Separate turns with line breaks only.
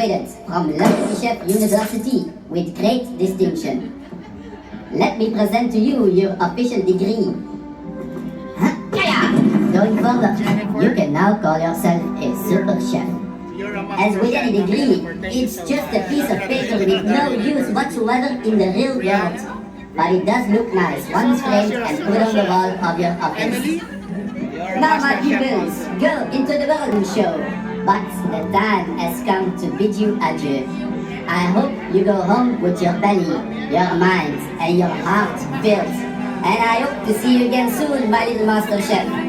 From Petit Chef University with great distinction. Let me present to you your official degree. Going further, you can now call yourself a super chef. As with any degree, it's just a piece of paper with no use whatsoever in the real world. But it does look nice once framed and put on the wall of your office. Now my pupils, go into the world show. But the time has come to bid you adieu. I hope you go home with your belly, your mind, and your heart filled. And I hope to see you again soon, my little master chef.